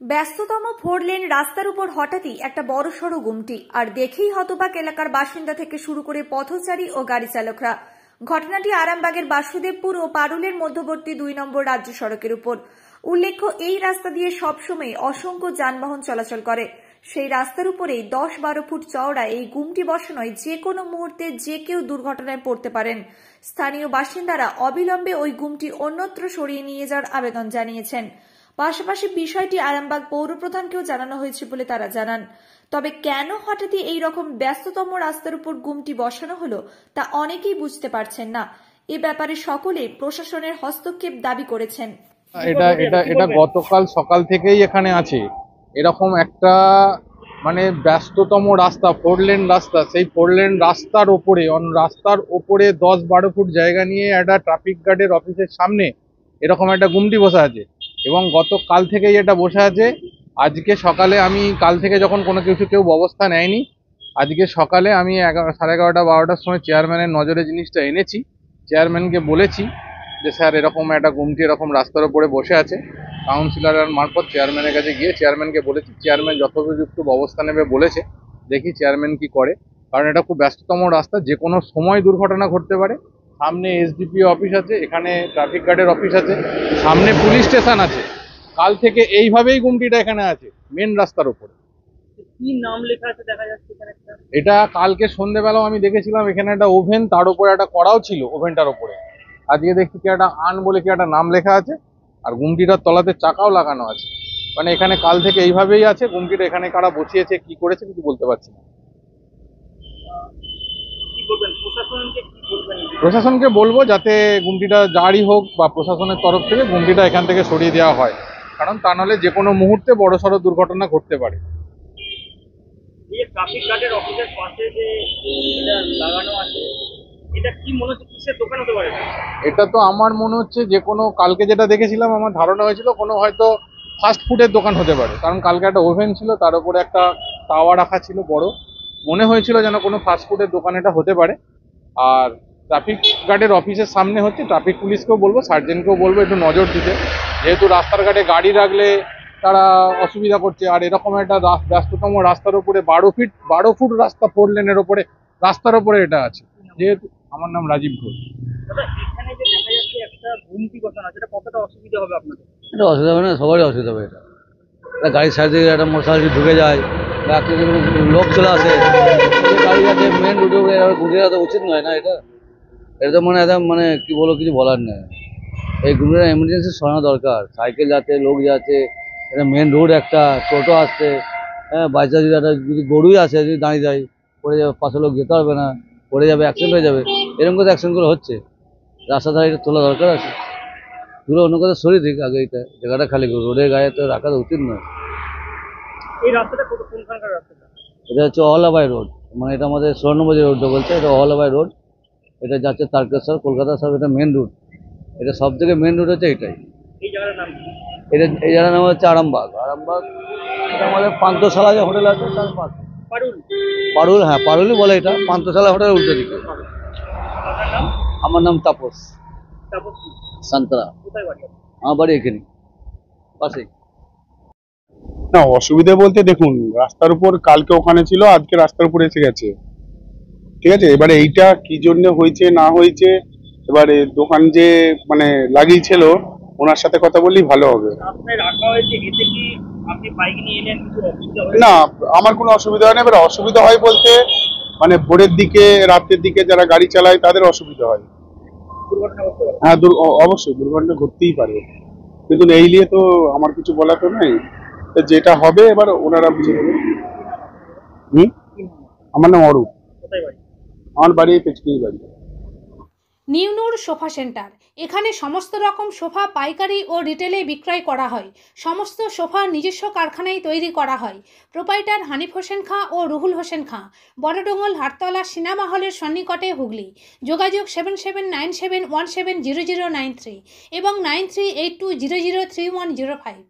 ব্যস্ততম 4 লেন রাস্তার উপর হঠাৎই একটা বড়সড় গুমটি, আর দেখেই হতবাক এলাকার বাসিন্দা থেকে শুরু করে পথচারী ও গাড়ি চালকরা। ঘটনাটি আরামবাগের বাসুদেবপুর ও পারুলের মধ্যবর্তী 2 নম্বর রাজ্য সড়কের উপর। উল্লেখ্য, এই রাস্তা দিয়ে সবসময় অসংখ্য যানবাহন চলাচল করে। সেই রাস্তার উপরেই 10-12 ফুট চওড়া এই গুমটি বসানোয় যে কোনো মুহূর্তে যে কেউ দুর্ঘটনায় পড়তে পারেন। স্থানীয় বাসিন্দারা অবিলম্বে ওই গুমটি অন্যত্র সরিয়ে নিয়ে যাওয়ার আবেদন জানিয়েছেন। পাশাপাশি বিষয়টি আরামবাগ পৌরপ্রধানকেও জানানো হয়েছে বলে তারা জানান। তবে কেন হঠাৎই এই রকম ব্যস্ততম রাস্তার উপর গুমটি বসানো হলো তা অনেকেই বুঝতে পারছেন না। এ ব্যাপারে সকলে প্রশাসনের হস্তক্ষেপ দাবি করেছেন। এটা গতকাল সকাল থেকেই এখানে আছে। এরকম একটা ব্যস্ততম রাস্তা, 4 লেন রাস্তা, সেই 4 লেন রাস্তার ওপরে 10-12 ফুট জায়গা নিয়ে একটা ট্রাফিক গার্ডের অফিসের সামনে এরকম একটা গুমটি বসে আছে এবং গতকাল থেকেই এটা বসে আছে। আজকে সকালে কাল থেকে যখন কোনো কেউ ব্যবস্থা নেয়নি, আজকে সকালে আমি 11:30-12টার সময় চেয়ারম্যানের নজরে জিনিসটা এনেছি। চেয়ারম্যানকে বলেছি যে স্যার, এরকম একটা গুমটি এরকম রাস্তার উপরে বসে আছে। কাউন্সিলরের মারফত চেয়ারম্যানের কাছে গিয়ে চেয়ারম্যানকে বলেছি, চেয়ারম্যান যথোপযুক্ত ব্যবস্থা নেবে বলেছে। দেখি চেয়ারম্যান কি করে, কারণ এটা খুব ব্যস্ততম রাস্তা, যে কোনো সময় দুর্ঘটনা ঘটতে পারে। সামনে এসডিপিও অফিস আছে, এখানে ট্রাফিক গার্ডের অফিস আছে, সামনে পুলিশ স্টেশন আছে। কাল থেকে এইভাবেই গুমটিটা এখানে আছে মেন রাস্তার উপরে। কি নাম লেখা আছে দেখা যাচ্ছে এখানে? এটা কালকে সন্ধ্যেবেলাও আমি দেখেছিলাম, এখানে একটা ওভেন, তার উপরে একটা কড়াও ছিল ওভেনটার উপরে। আজকে দেখছি কি একটা বলে কি একটা নাম লেখা আছে, আর গুমটিটার তলাতে চাকাও লাগানো আছে। এখানে কাল থেকে এইভাবেই আছে গুমটিটা। এখানে কারা বসিয়েছে, কি করেছে কিছু বলতে পারছি না। প্রশাসনকে বলবো যাতে গুমটিটা যারই হোক বা প্রশাসনের তরফ থেকে গুমটিটা এখান থেকে সরিয়ে দেওয়া হয়, কারণ তা নাহলে যে কোনো মুহূর্তে বড়সড় দুর্ঘটনা ঘটতে পারে। ট্রাফিক গার্ডের অফিসের পাশে যে এটা লাগানো আছে, এটা কি মনে হচ্ছে কিসের দোকান হতে পারে? এটা তো আমার মনে হচ্ছে যে কোনো, কালকে যেটা দেখেছিলাম আমার ধারণা হয়েছিল কোনো হয়তো ফাস্ট ফুডের দোকান হতে পারে, কারণ কালকে একটা ওভেন ছিল, তার উপরে একটা তাওয়া রাখা ছিল বড়। মনে হয়েছিল যেন কোনো ফাস্ট ফুডের দোকান এটা হতে পারে। আর ট্রাফিক গার্ডের অফিসের সামনে হচ্ছে, ট্রাফিক পুলিশকেও বলবো, সার্জেন্টকেও বলবো একটু নজর দিতে, যেহেতু রাস্তার ঘাটে গাড়ি রাখলে তারা অসুবিধা করছে। আর এরকম একটা ব্যস্ততম রাস্তার উপরে 12 ফুট রাস্তা, 4 লেনের ওপরে রাস্তার ওপরে এটা আছে। যেহেতু আমার নাম রাজীব ঘোষ। এখানে যে দেখা যাচ্ছে একটা গুমটি বসানো আছে, এটা কতটা অসুবিধা হবে আপনাদের? এটা অসুবিধা হবে না, সবারই অসুবিধা হবে। এটা গাড়ির সাইড থেকে একটা মোটরসাইকেল ঢুকে যায় বা লোক চলে আসে, গাড়ি আছে মেন রুটে ঘুরে যাওয়া তো উচিত নয় না। এটা এটা তো একদম কি বলবো, কিছু বলার নেই। এই গুমটিটা এমার্জেন্সি সরানো দরকার। সাইকেল যাচ্ছে, লোক যাচ্ছে, এটা মেন রোড, একটা টোটো আসছে, হ্যাঁ, বাইচা যদি একটা যদি গরুই আসে, যদি দাঁড়িয়ে যায়, পড়ে যাবে, পাশে লোক যেতে পারবে না, পড়ে যাবে, অ্যাক্সিডেন্ট হয়ে যাবে। এরকম করে অ্যাক্সিডেন্টগুলো হচ্ছে। রাস্তা ধারে এটা তোলা দরকার আছে। এগুলো অন্য কথা সরিয়ে দিক আগে, এটা জায়গাটা খালি রোডের গায়ে তো রাখা উচিত নয়। এই রাস্তাটা কোনখানকার রাস্তাটা? এটা হচ্ছে অহলাবাই রোড, এটা আমাদের স্বর্ণবাজার রোডটা বলছে, এটা অহলাবাই রোড। এটা যাচ্ছে তারকেশ্বর, কলকাতা সব, এটা মেন রুট। এটা সব থেকে মেন রুট হচ্ছে এটাই। এই জায়গাটার নাম কি? এই জায়গার নাম হচ্ছে আরামবাগ। এটা আমাদের পান্থশালা যে হোটেল আছে তার পাশে। পারুল, হ্যাঁ পারুলই বলে এটা, পান্থশালা হোটেলের উল্টো দিকে। আমার নাম তাপস সান্তরা। আমার বাড়ি এখানে পাশেই। না, অসুবিধা বলতে দেখুন, রাস্তার উপর কালকে ওখানে ছিল, আজকে রাস্তার উপর এসে গেছে, ঠিক আছে। এবারে এইটা কি জন্য হয়েছে না হয়েছে, এবারে দোকান যে লাগিয়েছিল ওনার সাথে কথা বললেই ভালো হবে। না, আমার কোনো অসুবিধা হয় না। এবার অসুবিধা হয় বলতে ভোরের দিকে, রাতের দিকে যারা গাড়ি চালায় তাদের অসুবিধা হয়। হ্যাঁ, অবশ্যই দুর্ঘটনা ঘটতেই পারে, কিন্তু এই নিয়ে তো আমার কিছু বলা তো নাই। যেটা হবে এবার ওনারা বুঝে নেবে। আমার নাম অরূপ, আমার বাড়ি পেচকি বাড়ি। নিউনুর সোফা সেন্টার, এখানে সমস্ত রকম সোফা পাইকারি ও রিটেলে বিক্রয় করা হয়। সমস্ত সোফা নিজস্ব কারখানায় তৈরি করা হয়। প্রোপাইটার হানিফ হোসেন খাঁ ও রুহুল হোসেন খাঁ, বড়ডোঙ্গল হাটতলা সিনেমা হলের সন্নিকটে, হুগলি। যোগাযোগ 7797170093 এবং 9382003105।